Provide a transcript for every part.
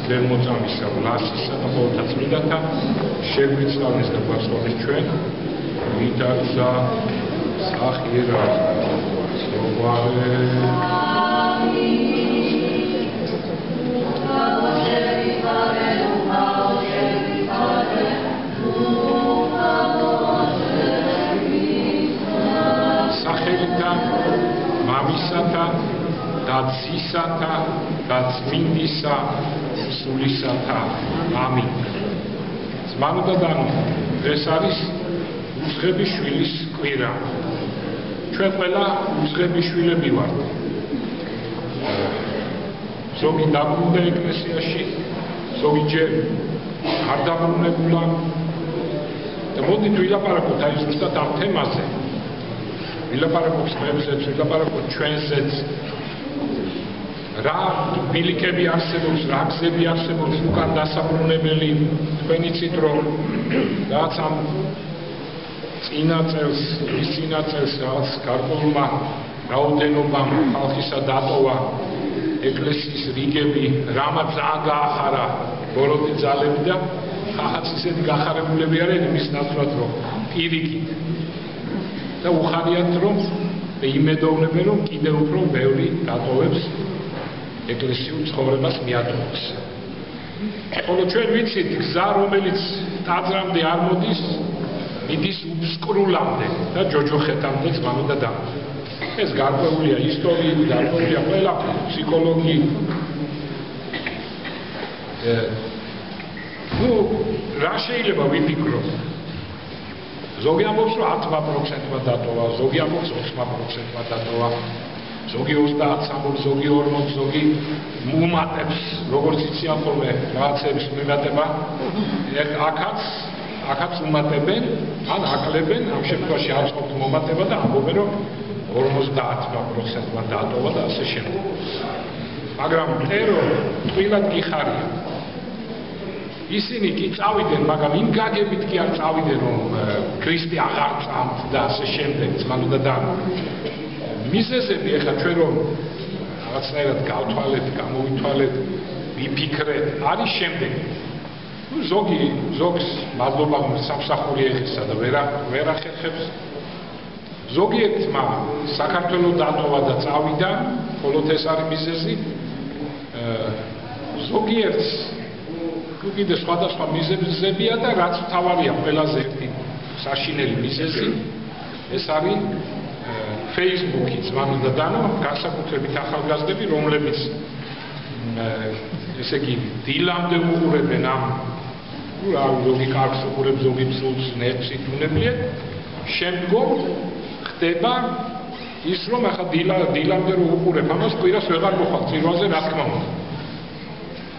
ძველმოწამისა, ვლასისა და ყოველთა წმინდათა შეგვიცვალეს და გვასწავლეს ჩვენ ვიტარსა სახიერა სოღვარე სახელთა მამისათა და ძისათა და წმინდისა სულისათა ამინ. ზმანოდან დღეს არის უძღების შვილის კვირა. ჩვენ ყველა უძღების შვილები ვართ. ზოგი დაბრუნდა ეკლესიაში, ზოგი ჯერ არ დაბრუნებულა. და მოდით ვილაპარაკოთ აი ზუსტად ამ თემაზე. ვილაპარაკოთ ხმებზეც, ვილაპარაკოთ ჩვენზეც. რა ბილიკები არსებობს, რა გზები არსებობს უკან დასაბრუნებელი. თქვენ იცით რომ რაღაც ამ წინა წელს რაღაც გარკვეულმა რაოდენობამ ხალხისა დატოვა ეკლესიის რიგები, რამაც ძალიან გაახარა ბოროტი ძალები და ხახაც ისეთი გახარებულები არიან იმის ნაცვლად რომ პირიქით და უხარიათ რომ იმედოვნებენ რომ კიდევ უფრო ბევრი დატოვებს ეკლესიურ ცხოვრებას მიატოვებს. ხოლო ჩვენ ვიცით გზა რომელიც ტაძრამდე არ მოდის, მიდის უბსკრულამდე და ჯოჯოხეთამდე ზმანოდა და ეს გარკვეულია ისტორიით, გარკვეულია ყველა ფსიქოლოგიით. რა შეიძლება ვიფიქროთ? ზოგი ამბობს რომ 10%-მა დატოვა, ზოგი ამბობს 20%-მა დატოვა. ზოგი 30 ამბობს, ზოგი 40, ზოგი მომატებს, როგორც იციან ხოლმე რაღაცების მიმატება. აქაც უმატებენ, ან აკლებენ, ამ შემთხვევაში აწყობთ მომატება და ამბობენ რომ 50%-მა დატოვა და ასე შემდეგ. მაგრამ ტერო ტყილად გიხარია. ისინი კი წავიდნენ, მაგრამ იმ გაგებით კი არ წავიდნენ რომ ქრისტე აღარ წამთ და ასე შემდეგ, ზმანოდა და მიზეზები ახლა ჩვენ რომ რაღაცნაირად გავთვალეთ, გამოვითვალეთ, ვიფიქრეთ, არის შემდეგი. ზოგს მადლობა სამსახური ეხისა და ვერ ახერხებს. ზოგიერთმა საქართველოს დატოვა და წავიდა, მხოლოდ ეს არის მიზეზი. ზოგიერთს კიდე სხვადასხვა მიზეზებია და რაც მთავარია ყველაზე ერთი საშინელი მიზეზი, ეს არის Facebook-ი, ზმანოდა დანო, განსაკუთრებით ახალგაზრდები, რომლებიც ესე იგი დილამდე უყურებენ ამ ზოგი კარგს უყურებს, ზოგი ცუდს, ნეტსით უნებლიეთ. შემდგომ ხდება ის რომ ახლა დილამდე რო უყურებ, ამას კვირას ვეღარ მოხვალ წირვაზე რა თქმა უნდა.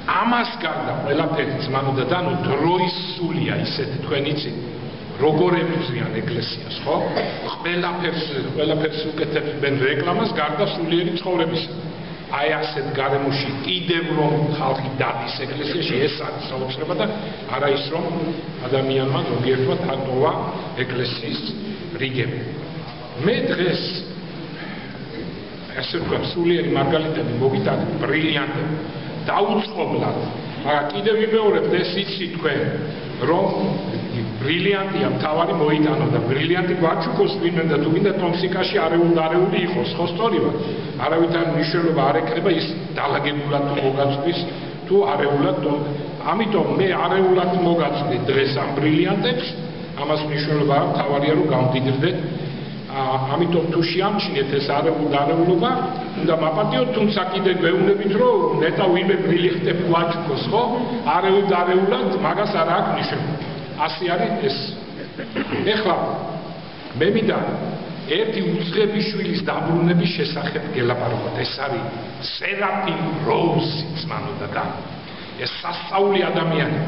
ამას გარდა ყველაფერი ზმანოდა დანო დროის სულია ისეთი თქვენ იცით როგორ ემუზიან ეკლესიას, ხო? ყველაფერს უკეთებენ რეკლამას გარდა სულიერი ცხოვრებისა. აი ასეთ გარემოში კიდევ რომ ხალხი დადის ეკლესიაში, ეს არის საოცრება და არა ის რომ ადამიანმა ზოგიერთმა დატოვა ეკლესიის რიგები. მე დღეს ასე ვქვა სულიერი მარგალიტები მოგიტანეთ, ბრილიანტები, დაუწყებლად, მაგრამ კიდევ ვიმეორებ ეს იცი თქვენ რომ ბრილიანტია მთავარი მოიტანო და ბრილიანტი გვაჩუქოს ვინმე და თუ გინდა ტონსიკაში არეული იყოს, ხო სწორია? არავითარ მნიშვნელობა არ ეკრება ის დალაგებულად მოგაწვის თუ არეულად. ამიტომ მე არეულად მოგაწვდი დღეს ამ ბრილიანტებს, ამას მნიშვნელობა აქვს, მთავარია რომ გამდიდრდეთ. ამიტომ თუ შეამჩნიეთ ეს არეულობა, უნდა მაპატიოთ, თუმცა კიდე გვეუბნებით რომ ნეტა ვინმე ბრილიანტებს გვაჩუქოს, ხო? არეულად მაგას არ აქვს მნიშვნელობა. ასე არის ეს. ეხლა მე მინდა ერთი უძღების შვილის დაბრუნების შესახებ გელაპარაკოთ. ეს არის სერაფიმ როუზი, ზმანოდა და ეს სასწაული ადამიანი.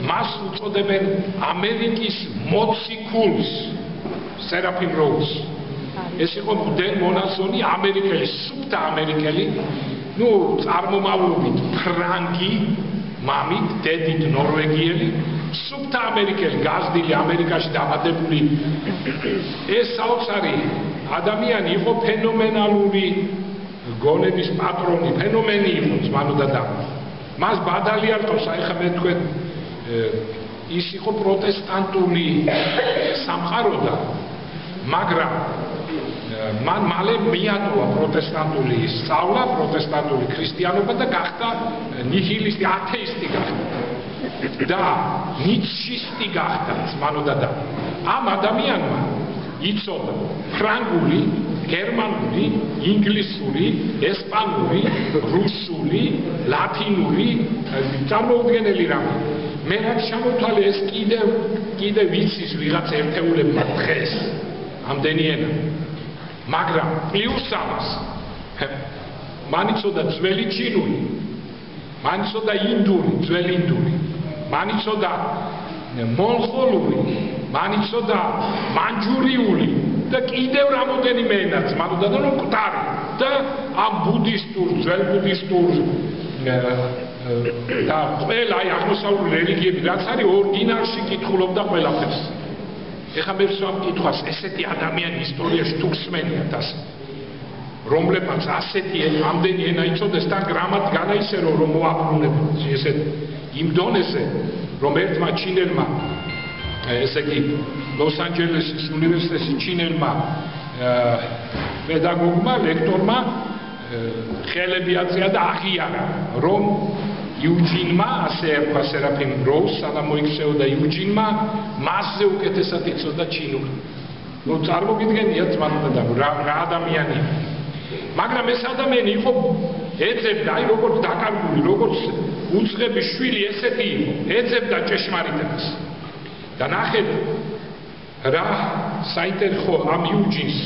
მას უწოდებენ ამერიკის მოციქულს. სერაფიმ როუზ. ეს იყო მდენ მონაზონი ამერიკელი, სუფთა ამერიკელი, წარმომავლობით ფრანგი, მამით, დედით ნორვეგიელი, სუფთა ამერიკელი, გაზრდილი ამერიკაში დაბადებული. ეს საოცარი ადამიანი იყო ფენომენალური გონების პატრონი, ფენომენი იყო, ზმანოდა და მას ბადალი არ ყავს, აი ხა მე თქვენ ის იყო პროტესტანტული სამყარო და მაგრამ მან მალე მიატოვა პროტესტანტული სწავლა, პროტესტანტული ქრისტიანობა და გახდა ნიჰილისტი, ათეისტი გახდა. და ნიცშისტი გახდა მანოდა და ამ ადამიანმა იცოდა ფრანგული, გერმანული, ინგლისური, ესპანური, რუსული, ლათინური წარმოუდგენელი რამე. მე რაც შემოთვალე ეს კიდევ ვიცის ვიღაც ერთეულებმა დღეს ამდენი ენა. მაგრამ პლუს ამას მან იცოდა ძველი ჩინური, მან იცოდა ინდური, ძველი ინდური, მან იცოდა მონღოლური, მან იცოდა მანჯურიული და კიდევ რამოდენიმე ენაც მანოდა და რომ მკვდარი და ამ ბუდისტურ, ძველ ბუდისტურ და ყველა აი აღმოსავლური რელიგიები რაც არის ორიგინალში კითხულობდა ყველაფერს. ეხლა მე ვსვამ კითხვას, ესეთი ადამიანი ისტორიაში თუ გსმენიათ ასე, რომლებმაც ასეთი ამდენი ენა იცოდეს და გრამატიკა ისე რომ მოაბრუნებოდეს ესე იმ დონეზე, რომ ერთმა ჩინელმა, ესე იგი ლოს-ანჯელესის უნივერსიტეტის ჩინელმა პედაგოგმა, ლექტორმა ხელები აწია და აღიარა, რომ იუჯინმა, ასე ერქვა სერაფიმ როუს, სანამ მოიქცეოდა იუჯინმა, მასზე უკეთესად იცოდა ჩინური. ნუ წარმოგიდგენიათ მანდა რა ადამიანია. მაგრამ ეს ადამიანი იყო ეძებდა, აი როგორც დაკარგული, როგორც უცხების შვილი ესეთი იყო, ეძებდა ჭეშმარიტებას. და ნახეთ რა საინტერესო ამ იუჯინს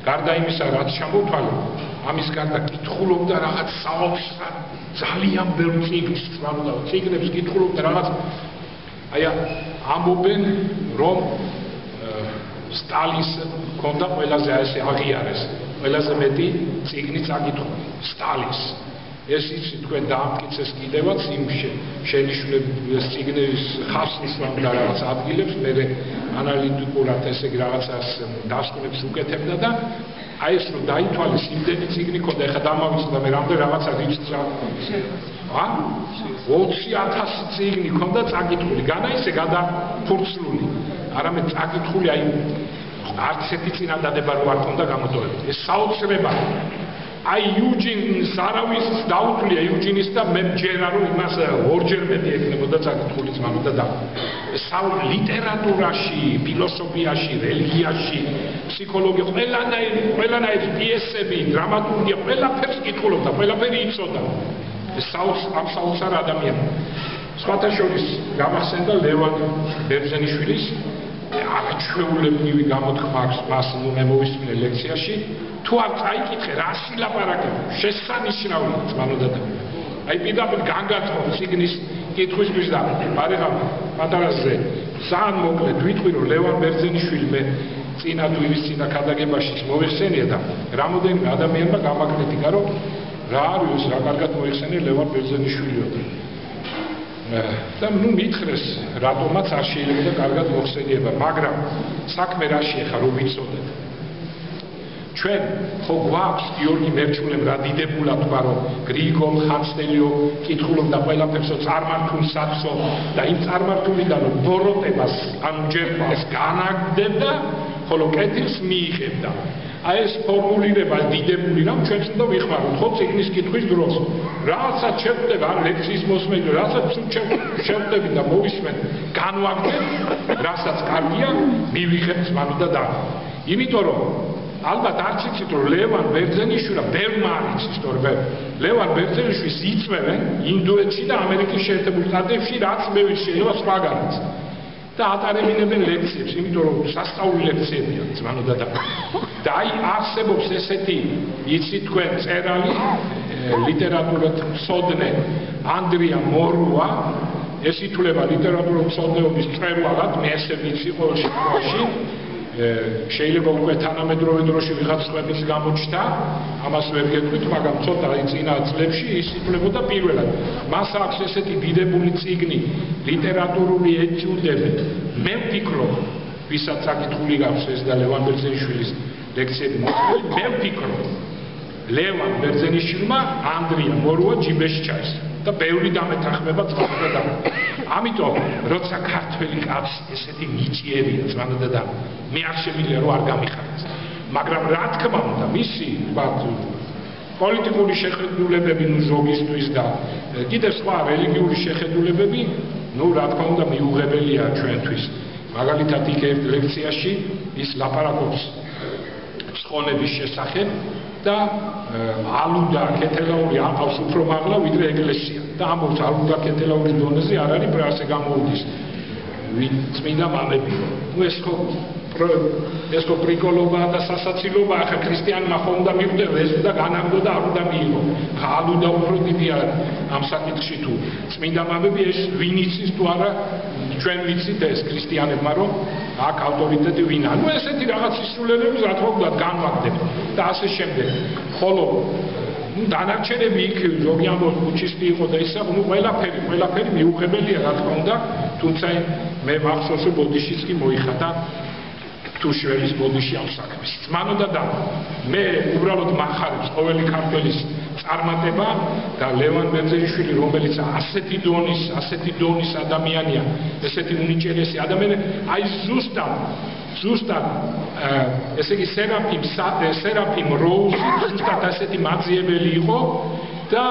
გარდა იმისა, რაც შემოთვალე, ამის გარდა კითხულობდა რაღაც საოცრად ძალიან ბევრ წიგნს, წიგნებს კითხულობდა რაღაც. აი ამობენ, რომ სტალინს ჰქონდა ყველაზე ესე აღიარეს, ყველაზე მეტი წიგნი წაკითხული სტალინს. ეს იცი თქვენ დაამტკიცეს კიდევაც იმ შენიშვნების წიგნების ხასნის და რაღაც ადგილებს, მე ანალიტიკურად ესე იგი რაღაცას დასკვნებს უკეთებდა და აი ეს რომ დაითვალეს იმდენი წიგნი ქონდა, ეხლა დამავიწყდა მე რამდენ რაღაცა რიცხვს 20,000 წიგნი ქონდა წაკითხული, განა ისე გადაფურცლული, არამედ წაკითხული აი არც ერთი წინადადება რო არ ქონდა გამოტოვებული. ეს საოცრება. აი იუჯინს არავის დაუთვლია იუჯინის და მე მჯერა რომ იმას ორჯერ მეტი ეკნებოდა წაკითხულიც მანდა და ლიტერატურაში, ფილოსოფიაში, რელიგიაში, ფსიქოლოგია, ყველანაირი პიესები, დრამატურგია, ყველაფერს კითხულობდა, ყველაფერი იცოდა. ეს ამ საოცარ ადამიანს. სხვათა შორის გამახსენდა ლევან ბერძენიშვილის არაჩვეულებრივი გამოთქმა აქვს მას მე მოვისმინე ლექციაში. თუ არ წაიკითხე რა სილაპარაკები, შესანიშნავია მანოდა და აი პირდაპირ განგაწყო ციგნის კითხვისთვის და პარეხა პატარაზე ძალიან მოკლედ ვიტყვი რომ ლევან ბერძენიშვილი მე წინა თუ იმის წინა ქადაგებაშიც მოიხსენია და რამოდენიმე ადამიანმა გამაკრიტიკა რომ რა არის რა კარგად მოიხსენია ლევან ბერძენიშვილიო და ნუ მითხრეს რატომაც არ შეიძლება კარგად მოხსენიება, მაგრამ საქმე რაშია ხა რომ ვიცოდეთ. ჩვენ ხო გვაქვს გიორგი მერჩულემ რა დიდებულად თქვა რომ გრიგოლ ხანძთელიო კითხულობდა ყველაფერსო წარმართულ საცო და იმ წარმართულიდან რომ ბოროტებას ანუ ჯერ ეს განაგდებდა, ხოლო კეთილს მიიღებდა. აი ეს ფორმულირება დიდებული რამ ჩვენც უნდა ვიხმაროთ ხო წიგნის კითხვის დროს. რაღაცა შევხვდება ან ლექციის მოსმენით, რაღაცა შევხვდები და მოვისმენ, განვაგდებ, რასაც კარგია, მივიღებთ მანდა და. იმიტომ რომ ალბათ არც იცით რომ ლევან ბერძენიშვილა ბევრმა არ იცის თორემ ლევან ბერძენიშვილს იწვევენ ინდოეთში და ამერიკის შეერთებულ შტატებში, რაც მე ვიცი შეიძლება სხვაგანაც. და ატარებინებენ ლექციებს, იმიტომ რომ სასწაული ლექციებია ძმანოდა და აი არსებობს ესეთი იცით თქვენ წერალი ლიტერატურად მცოდნე ანდრია მორუა, ეს ითვლება ლიტერატურული მცოდნეობის მწვერვალად, მე ესე ვიცი ყოველ შემთხვევაში. შეიძლება უკვე თანამედროვე დროში ვიღაც სხვების გამოჩნდა, ამას ვერ გეტყვით, მაგრამ ცოტა წინა წლებში ის ითვლებოდა პირველად. მას აქვს ესეთი დიდებული წიგნი, ლიტერატურული ეტიუდები. მე ვფიქრობ, ვისაც საკითხული გაქვს ეს და ლევან ბერძენიშვილის ლექციები მოწვეული, მე ვფიქრობ, ლევან ბერძენიშვილმა ანდრია მორუა ჯიბეში ჩაისრა. და ბევრი დამეთანხმება ძმანო და ამიტომ როცა ქართველი კაცი ესეთი ნიჭიერია ძმანო და მე არ შემიძლია რომ არ გამიხარდეს მაგრამ რა თქმა უნდა მისი პოლიტიკური შეხედულებები ზოგისთვის და კიდევ სხვა რელიგიური შეხედულებები რა თქმა უნდა მიუღებელია ჩვენთვის მაგალითად იქ ერთ ლექციაში ის ლაპარაკობს ცხონების შესახებ და ალუდა კეთილაური აყავს უფრო მაღლა ვიდრე ეკლესია და ამბობს ალუდა კეთილაურის დონეზე არ არის პრასე გამოუდის წმინდა მამები ეს ხო პრიკოლობა და სასაცილოა ახლა ქრისტიანმა ხომ უნდა მიხვდეს ეს და განაგდო და არ უნდა მიიღო ალუდა უფრო დიდი ამ საკითხში თუ წმინდა მამები ეს ვინ იცის თუ არა ჩვენ ვიცით ეს ქრისტიანებმა რომ აქ ავტორიტეტი ვინ არის ესეთი რაღაც ისრულელები რა თქმა უნდა განვაგდებ და ასე შემდეგ ხოლო დანარჩენები იქ ზოგი ამბობს ბუჩისტი იყო და ისა ყველაფერი მიუღებელია რა თქმა უნდა თუმცა მე მახსოვს რომ ბოდიშიც კი მოიხადა თუშველის ბოდიში ამ საქმეს ძმანო და მე უბრალოდ მახარებს ყოველი ქართველის წარმატება და ლევან ბერძენიშვილი რომელიც ასეთი დონის ადამიანია ესეთი უნიჭერესი ადამიანი აი ზუსტად ესე იგი სერაფიმ როუზი ზუსტად ასეთი მაძიებელი იყო და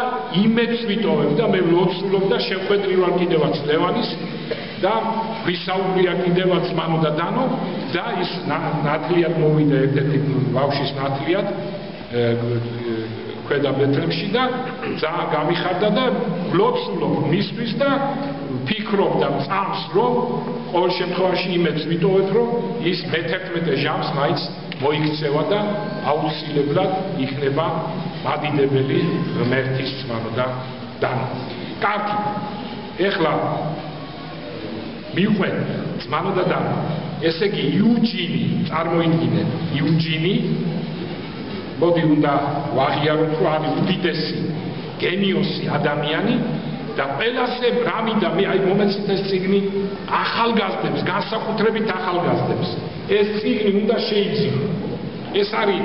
იმედს ვიტოვებ და მე ლოცულობ და შეხვედრი ვარ კიდევაც ლევანის და ვისაუბრია კიდევაც მამო და დანო და ის ნათლიად მოვიდა ერთ-ერთი ბავშვის ნათლიად ქვედა ბეთლემში და ძალიან გამიხარდა და ლოცულობ მისთვის და ფიქრობ და წამს რომ ყოველ შემთხვევაში იმედს ვიტოვებ რომ ის მე-11 ჟამს მაინც მოიქცევა და აუცილებლად იქნება მადიდებელი ღმერთის ძმანო და დანო. კარგი. ეხლა მიყვენ ძმანო და დანო. ესე იგი იუჯინი წარმოიდგინეთ იუჯინი მოდი უნდა ვაღიაროთ რომ არის უდიდესი გენიოსი ადამიანი და ყველაზე რამიდა მე აი მომეცით ეს წიგნი ახალგაზრდებს განსაკუთრებით ახალგაზრდებს ეს წიგნი უნდა შეიძინო ეს არის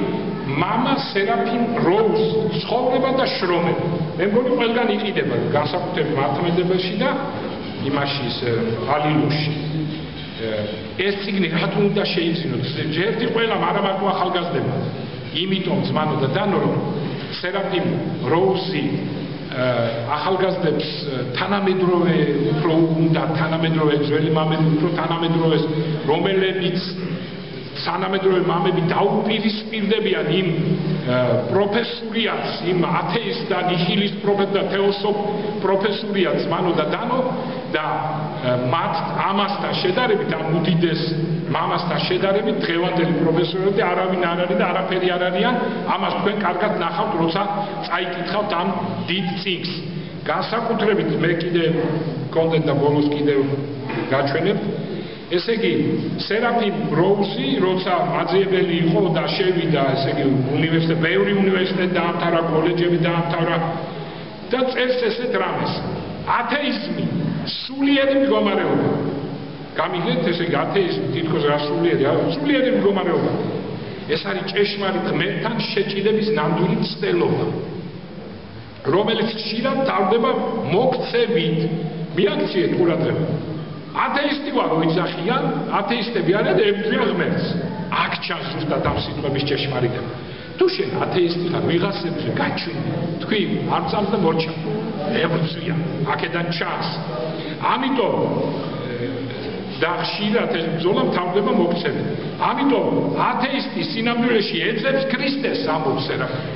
მამა სერაფიმ როუზ ცხოვრება და შრომება მე მგონი ყველგან იყიდება განსაკუთრებით მართლმადიდებლში და იმაში ალილუში ეს წიგნი რატომ უნდა შეიძინოთ ერთი ყველამ არა მარტო ახალგაზრდებმა იმიტომ ძმანო და დანო რომ სერაფიმ როუზი ახალგაზრდებს თანამედროვე უფრო უნდა თანამედროვე ძველი მამები უფრო თანამედროვეს რომელებიც თანამედროვე მამები დაუპირისპირდებიან იმ პროფესურიას იმ ათეისტ და ნიჰილისტ და თეოსოფ პროფესურიას მანო და დანო და მათ ამასთან შედარებით ამ უდიდეს მამასთან შედარებით დღევანდელი პროფესორები არავინ არ არის და არაფერი არ არიან ამას თქვენ კარგად ნახავთ როცა წაიკითხავთ ამ დიდ წიგნს განსაკუთრებით მე კიდე კონტენტ და ბონუს კიდე გაჩვენებ ესე იგი სერაფიმ როუზი როცა მაძიებელი იყო და შევიდა ესე იგი უნივერსიტეტი ბევრი უნივერსიტეტი დაამთავრა კოლეჯები დაამთავრა და წერს ესეთ რამეს ათეიზმი სულიერი მდგომარეობა გამიგეთ ესე იგი ათეიზმი თითქოს რა სულიერი მდგომარეობა ეს არის ჭეშმარიტ ღმერთთან შეჭიდების ნამდვილი ცდელობა რომელიც ხშირად თავდება მოქცევით მიაქციეთ ყურადღება ათეისტი ვარ ოიძახიან ათეისტები არიან ებრძვიან ღმერთს აქ ჩანს ზუსტად ამ სიტყვების ჭეშმარიტება თუ შენ ათეისტი ხარ ვიღაცებს გაჩვენი თქვი არ წამს და მორჩა ებრძვიან აქედან ჩანს ამიტომ და ხშირად ეს ბრძოლა თავდება მოქცევით ამიტომ ათეისტი სინამდვილეში ეძებს ქრისტეს ამბობს სერაფიმ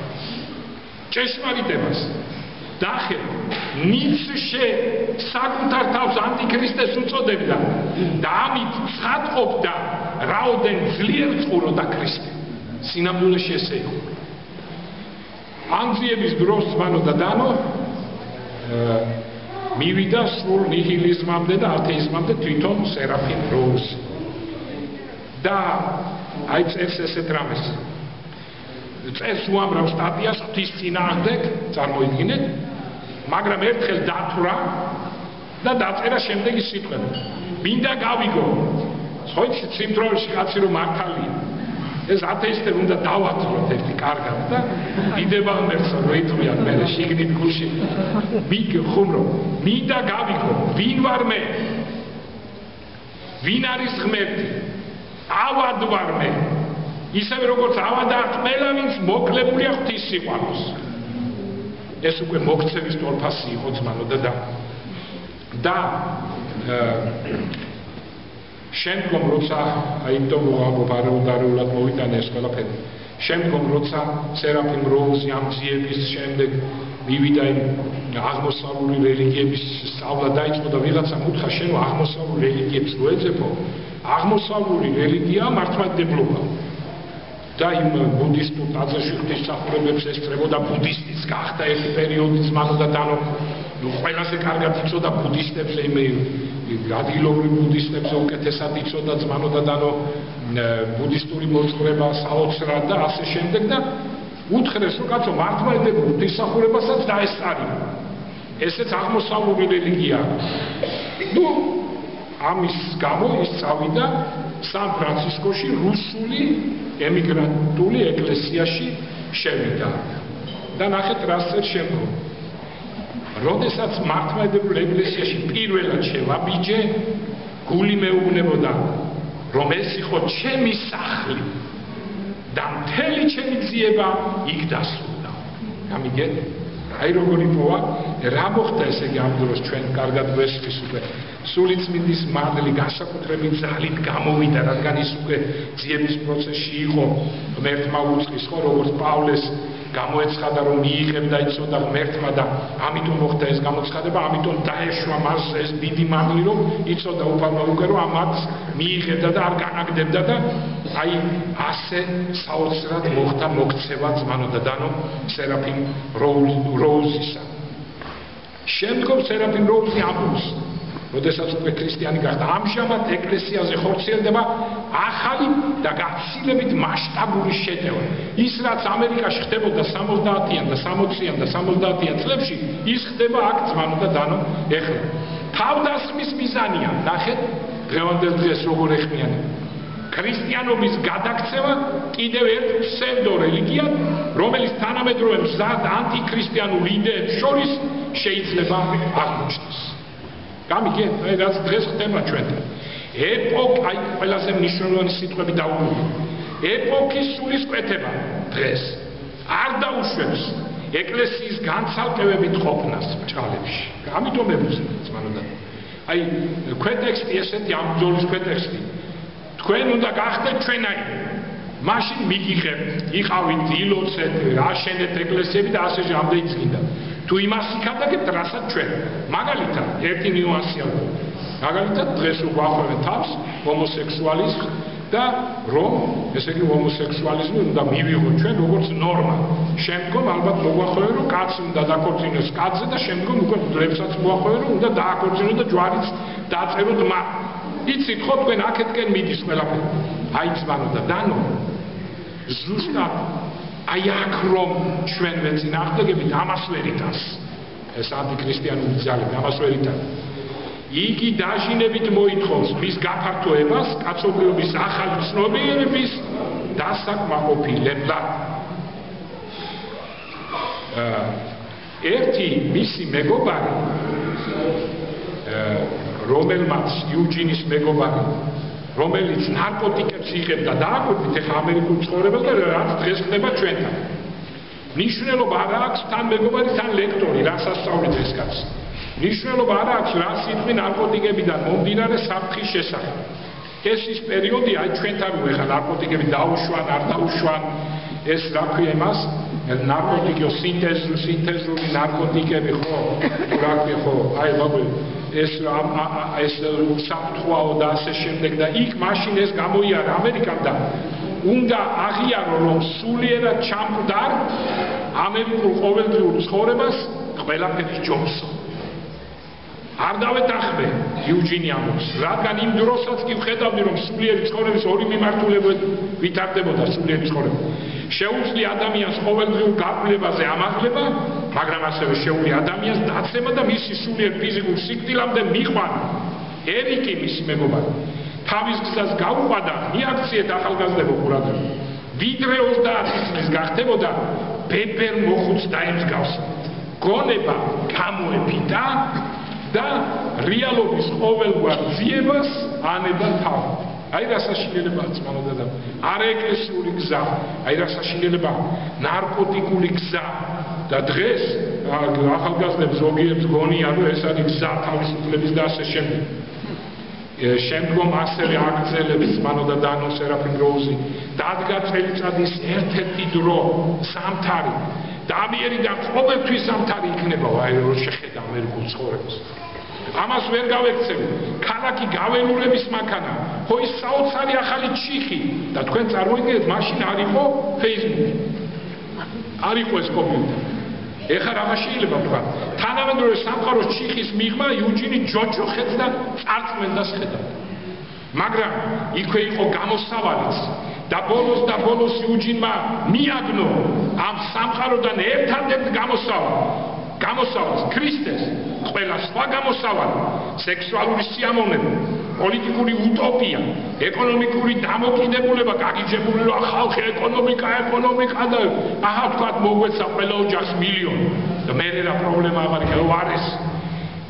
ჭეშმარიტებას დახე ნიცშე საკუთარ თავს ანტიქრისტეს უწოდებდა და ამით ცხადყოფდა რაოდენ ძლიერ წყუროდა ქრისტე სინამდვილეში ესე იყო ანძიების დროს მანო და დანო მივიდა სრულ ნიჰილიზმამდე და ათეიზმამდე თვითონ სერაფიმ როუზი და აი წერს ესეთ რამეს წერს უამრავ სტატიას ღვთის წინააღმდეგ წარმოიდგინეთ მაგრამ ერთხელ დათვრა და დაწერა შემდეგი სიტყვები მინდა გავიგო ხო იცით სიმდროველში კაცი რომ მართალია ეს ათეისტები უნდა დავათროთ ერთი კარგად და იდება მერცო როიტყვიან მე შიგნით გულში მიგხუმრო მინდა გავიგო ვინ ვარ მე ვინ არის ღმერთი ავად ვარ მე ისევე როგორც ავადა ყველა ვინც მოკლებულია ღვთის სიყვარულს ეს უკვე მოქცევის თორფასი იყო ძმანო და შემდგომ როცა აიტომ ვარეუდარულად მოვიტანე ეს ყველაფერი შემდგომ როცა სერაფიმ როუზი ამ ძიების შემდეგ მივიდა იმ აღმოსავლური რელიგიების სწავლა დაიწყო და ვიღაცამ უთხრა შენ აღმოსავლური რელიგიებს რო ეძებო აღმოსავლური რელიგია მართლმადიდებლობა და იმ ბუდისტურ ტაძარში ღვთისმსახურებებს ესწრებოდა ბუდისტიც გახდა ერთი პერიოდი ძმანო და დანო ყველაზე კარგად იცოდა ბუდისტებს იმ ადგილობრივ ბუდისტებს უკეთესად იცოდა ძმანო და დანო ბუდისტური მოძღვრება საოცრად და ასე შემდეგ და უთხრეს რომ კაცო მართლმადიდებლურ ღვთისმსახურებასაც დაესწარია ესეც აღმოსავლური რელიგია ნუ ამის გამო ის წავიდა სან-ფრანცისკოში რუსული ემიგრანტული ეკლესიაში შევიდა და ნახეთ რას წერს შემდგომ როდესაც მართლმადიდებლურ ეკლესიაში პირველად შევაბიჯე გული მეუბნებოდა რომ ეს იყო ჩემი სახლი და მთელი ჩემი ძიება იქ დასრულდა გამიგეთ აი როგორი პოვა რა მოხდა ესე იგი ამ დროს ჩვენ კარგად ვესწრის უკვე სულიწმინდის მადლი განსაკუთრებით ძალით გამოვიდა რადგან ის უკვე ძიების პროცესში იყო ღმერთმა უწყის ხო როგორც პავლეს გამოეცხადა რომ მიიღებდა იცოდა ღმერთმა და ამიტომ მოხდა ეს გამოცხადება ამიტომ დაეშვა მას ეს დიდი მადლი რომ იცოდა უფალმა უკვე რომ ამაც მიიღებდა და არ განაგდებდა და აი ასე საოცრად მოხდა მოქცევა ძმანო და დანო სერაფიმ როუზისა შემდგომ სერაფიმ როუზი ამბობს როდესაც უკვე ქრისტიანი გახდა ამჟამად ეკლესიაზე ხორციელდება ახალი და გაცილებით მასშტაბური შეტევა ის რაც ამერიკაში ხდებოდა 70-იან და 60-იან და 70-იან წლებში ის ხდება აქ ძმანო და დანო ეხლა თავდასხმის მიზანია ნახეთ დღევანდელ დღეს როგორ ეხმიანება ქრისტიანობის გადაქცევა კიდევ ერთ ფსევდო რელიგიად რომელიც თანამედროვე მზად ანტიქრისტიანულ იდეებს შორის შეიძლება აღმოჩნდეს გამიგეთ აი რაც დღეს ხდება ჩვენთან აი ყველაზე მნიშვნელოვანი სიტყვები დაუბრუნდა ეპოქის სულისკვეთება დღეს არ დაუშვებს ეკლესიის განცალკევებით ყოფნას ბრჭყალებში ამიტომ ებრძვით ძმანო და აი ქვეტექსტი ესეთი ამ ბრძოლის ქვეტექსტი თქვენ უნდა გახდეთ ჩვენაი მაშინ მიგიღებთ იყავით ილოცეთ აშენეთ ეკლესიები და ასე რამდენი წინდა თუ იმას იქადაგებთ რასაც ჩვენ მაგალითად ერთი ნიუანსია მაგალითად დღეს გვახვევენ თავს ჰომოსექსუალიზმს და რომ ესე იგი ჰომოსექსუალიზმი უნდა მივიღოთ ჩვენ როგორც ნორმა შემდგომ ალბათ მოგვახვევენ რომ კაცი უნდა დაქორწინოს კაცზე და შემდგომ უკვე მძლებსაც მოახვევენ რომ უნდა დააქორწინოს და ჯვარიც დაწეროთ მათ იცით ხო თქვენ აქეთკენ მიდის ყველაფერი აი ძმანო და დანო ზუსტად აი აქ რომ ჩვენ ვეწინააღმდეგებით ამას ვერ იტანს ეს ანტიქრისტიანული ძალები ამას ვერ იტანს იგი დაჟინებით მოითხოვს მის გაფართოებას კაცობრიობის ახალი ცნობიერების დასაკმაყოფილებლად ერთი მისი მეგობარი რომელმაც იუჯინის მეგობარი რომელიც ნარკოტიკებს იღებდა და აკვირდით ეხლა ამერიკულ ცხოვრებას და რაც დღეს ხდება ჩვენთან მნიშვნელობა არ აქვს თან მეგობარი თან ლექტორი რაც ასწავლეთ ეს კაცი მნიშვნელობა არ აქვს რაც იტყვი ნარკოტიკებიდან მომდინარე საფრთხის შესახებ ეს ის პერიოდი აი ჩვენთან ეხლა ნარკოტიკები დაუშვან არ დაუშვან ეს რა ქვია იმას ნარკოტიკო სინთეზური ნარკოტიკები ხო რა ქვია ხო აი მაგალ ეს საფრთხეაო და ასე შემდეგ და იქ მაშინ ეს გამოიარა ამერიკამ და უნდა აღიარო რომ სულიერად ჩამკვდარ ამერიკულ ყოველდღიურ ცხოვრებას ყველაფერი ჯობსო არ დავეთანხმე იუჯინი ამბობს რადგან იმ დროსაც კი ვხედავდი რომ სულიერი ცხოვრების ორი მიმართულებით ვითარდებოდა სულიერი ცხოვრება შეუძლია ადამიანს ყოველდღიურ გაკვლევაზე ამაღლება მაგრამ ასევე შეუძლია ადამიანს დაცემა და მისი სულიერ ფიზიკურ სიკვდილამდე მიყვანა ერიკი მისი მეგობარი თავის გზას გაუყვადა მიაქციეთ ახალგაზრდებო ყურადღება ვიდრე 30 წლის გახდებოდა ბებერ მოხუც დაემსგავს. გონება გამოეფიდა და რეალობის ყოველგვარ ძიებას ანება თავი. აი რა საშინელებაა ძმაო და არაეკლესიური გზა, აი რა საშინელებაა ნარკოტიკული გზა და დღეს ახალგაზრდებს ზოგიერთს გონია რომ ეს არის გზა თავისუფლების და ასე შემდეგ. შემდგომ ასევე აგრძელებს ძმაო და დანო სერაფიმ როუზი დადგა წელიწადის ერთ-ერთი დრო სამთარი და ამიერიდან ყოველთვის სამთარი იქნება აი რო შეხედა ამერიკულ ცხოვრებას. ამას ვერ გავექცევი. ქალაქი გაველურების მანქანა, ხო ის საოცარი ახალი ჩიხი და თქვენ წარმოიდგინეთ, მაშინ არ იყო Facebook. არ იყო ეს კომპიუტერი. ეხლა რა შეიძლება თქვა? თანამედროვე სამყაროს ჩიხის მიღმა იუჯინი ჯოჯოხეთს და წარწმენდას ხედავდა. მაგრამ იქვე იყო გამოსავალიც და ბოლოს იუჯინმა მიაგნო ამ სამყაროდან ერთადერთ გამოსავალს ქრისტეს ყველა სხვა გამოსავალი სექსუალური სიამოვნება პოლიტიკური უტოპია ეკონომიკური დამოკიდებულება გაგიჯებული რომ ხალხი ეკონომიკა და აჰა თქვათ მოგვეცა ყველა ოჯახს მილიონი და მე რა პრობლემა აღარ არის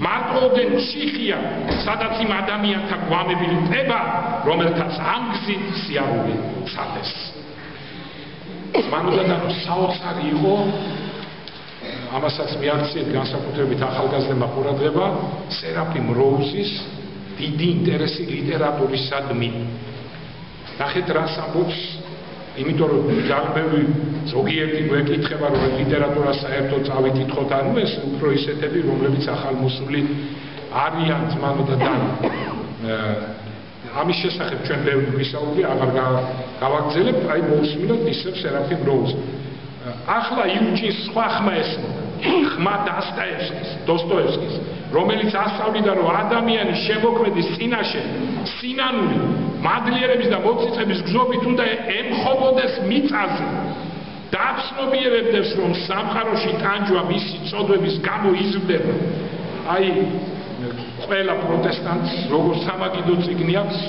მარტოოდენ ჩიხია სადაც იმ ადამიანთა გვამებილი ტება რომელთაც ამ გზით სიარული ცადეს მანუდან საოცარი იყო ამასაც მიაქციეთ განსაკუთრებით ახალგაზრდებმა ყურადღება სერაფიმ როუზის დიდი ინტერესი ლიტერატურისადმი. ნახეთ რას ამბობს, იმიტომ რომ ძალიან ზოგიერთი გვეკითხება რომ ლიტერატურა საერთოდ წავიკითხოთ ანუ ეს უფრო ისეთები რომლებიც ახალმოსული არიან ძმაო და დანო. ამის შესახებ ჩვენ ბევრი ვისაუბრია, აღარ გავაგრძელებ, აი მოусმინოთ ისევ სერაფიმ როუზს. ახლა იუჯინს სხვა ხმა ესმოდა. ხმა დოსტოევსკის, რომელიც ასწავლიდა, რომ ადამიანის შემოქმედის წინაშე სინანული მადლიერების და მოწიწების გზობით უნდა ემხობოდეს მიწაზე. დააცნობიერებდეს, რომ სამყაროში ტანჯვა მისი წოდების გამო იზრდება. აი ყველა პროტესტანტს როგორც სამაგიდო წიგნი აქვს,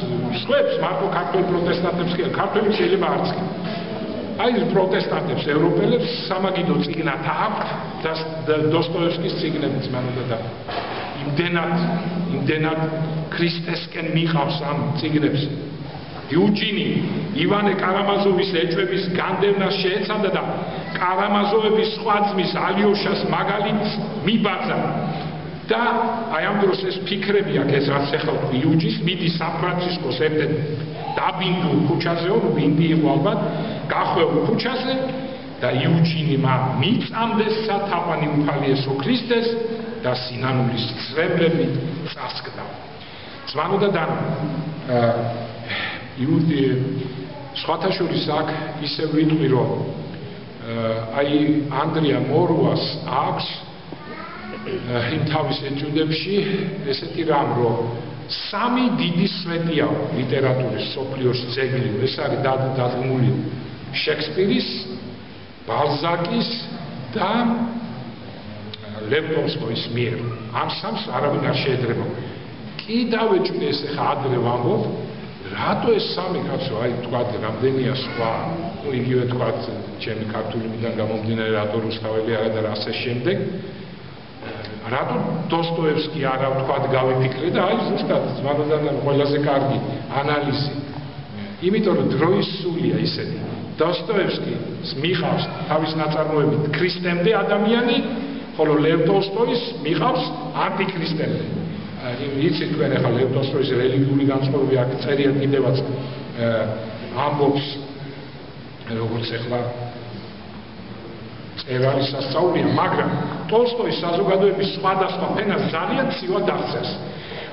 სხვებს მარტო ქართულ პროტესტანტებს კი, ქართველი შეიძლება არც კი. აი პროტესტანტებს ევროპელებს სამაგიდო წიგნად აქვთ და დოსტოევსკის წიგნები ძმაო და იმდენად ქრისტესკენ მიყავს ამ წიგნებს იუჯინი ივანე კარამაზოვის ეჭვების განდევნას შეეცადა და კარამაზოვების სხვა ძმის ალიოშას მაგალითს მიბაძა და აი ამ დროს ეს ფიქრები აქვს ეს რაც ახლა იუჯის მიდი სან-ფრანცისკოს ერთ-ერთ დაბინდულ ქუჩაზეო ბინდი იყო ალბათ გახვეულ ქუჩაზე და იუჯინმა მიწამდეს სათაყვანი უფალიესო ქრისტეს და სინანულის წრებლები წასკდა. ძმაო და დანო იუდი სხვათა შორის აქ ისევ ვიტყვი რომ აი ანდრია მორუას აქვს იმ თავის ეჭვდებში ესეთი რამ რომ სამი დიდი სვეტია ლიტერატურის სოფლიოში ძეგლი ეს არის დადგმული შექსპირის, ბალზაკის და ლევ ტოლსტოის მიერ. ამ სამს არავინ არ შეედრება. კი დავეჭვდე ეს ხა ადრე ვამბობ, რატო ეს სამი კაცო, აი თქვა რამდენია სხვა, იგივე თქვა ჩემი ქართულიდან გამომდინარე რატო რუსთაველი არა და ასე შემდეგ. რატო დოსტოევსკი არა თქვა გავიფიქრე და აი ზუსტად ძმადოდან ყველაზე კარგი ანალიზი. იმიტომ რომ დროის სულია ისეთი. დოსტოევსკი მიყავს თავის ნაწარმოებით ქრისტემდე ადამიანი, ხოლო ლევ ტოლსტოის მიყავს ანტიქრისტემდე. იცით თქვენ ახლა ლევ ტოლსტოის რელიგიური განწყობები აქ წერია კიდევაც ამბობს როგორც ახლა წერალი სასწაულია, მაგრამ ტოლსტოის საზოგადოების სხვადასხვა ფენას ძალიან ცივად აღწერს.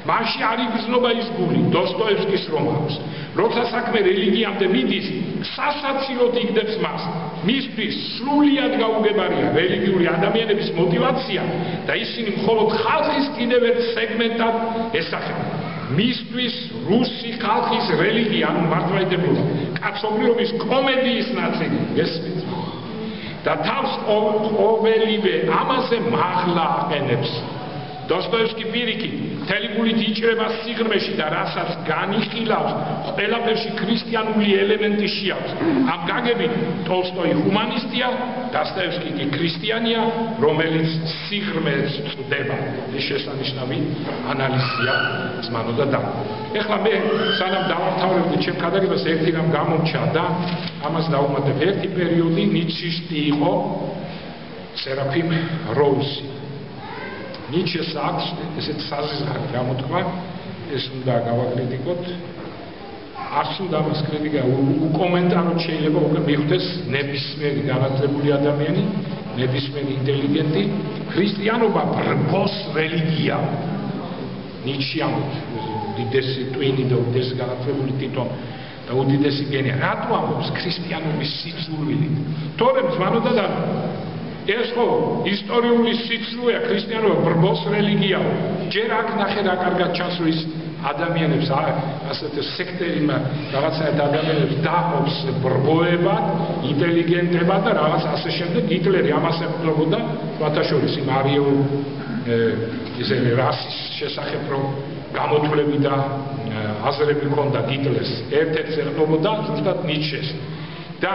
მაშინ არ იგრძნობა ის გული დოსტოევსკის რომანს. როცა საქმე რელიგიამდე მიდის, სასაცილოდ იგდებს მას. მისთვის სრულიად გაუგებარია რელიგიური ადამიანების мотиваცია და ისინი მხოლოდ ხალხის კიდევ ერთ სეგმენტად ესახება. მისთვის რუსი ხალხის რელიგია, ანუ მართლმადიდებლობა, კაცობრიობის კომედიის ნაწილი, ესმით. და თავს ყოველივე ამაზე მაღლა აყენებს. დოსტოევსკი პირიქით მთელი გულით იჭრება სიღრმეში და რასაც განიხილავს, ყველაფერში ქრისტიანული ელემენტი შეაქვს. ამ გაგებით ტოლსტოი ჰუმანისტია, დასტოევსკი კი ქრისტიანია, რომელიც სიღრმეს წდება. ეს შესანიშნავი ანალიზია ზმანო და დამ. ეხლა მე სანამ დავამთავრებდი ჩემ ქადაგებას ერთი რამ გამომჩა და ამას დავუმატებ. ერთი პერიოდი ნიშისტი იყო სერაფიმ როუსი. ნიჩეს აქვს ესეთ საზღარი გამოთქვა, ეს უნდა გავაკრიტიკოთ. არც უნდა მას კრიტიკა უკომენტაროდ შეიძლება უკვე მიხვდეს ნებისმიერი განათლებული ადამიანი, ნებისმიერი ინტელიგენტი, ქრისტიანობა ბრბოს რელიგია. ნიჩი ამბობს, უდიდესი ტვინი და უდიდესი განათლებული თვითონ და უდიდესი გენია. რატო ამბობს ქრისტიანობის სიძულვილით? თორემ ზმანოდა და ეს ხო ისტორიული სიცრუეა, ქრისტიანობა ბრბოს რელიგიაა. ჯერ აქ ნახე რა კარგად ჩანს ის ადამიანებს, ასეთ სექტერი რაღაცაერთ ადამიანებს დაყობს ბრბოებად, ინტელიგენტებად და რაღაც ასე შემდეგ. ჰიტლერი ამას ეკუთვნოდა, სხვათა შორის იმ არიულ რასის შესახებ რომ გამოთვლები და აზრები ჰქონდა ჰიტლერს, ერთ-ერთს ეხმობოდა ზუსტად ნიჩეს. და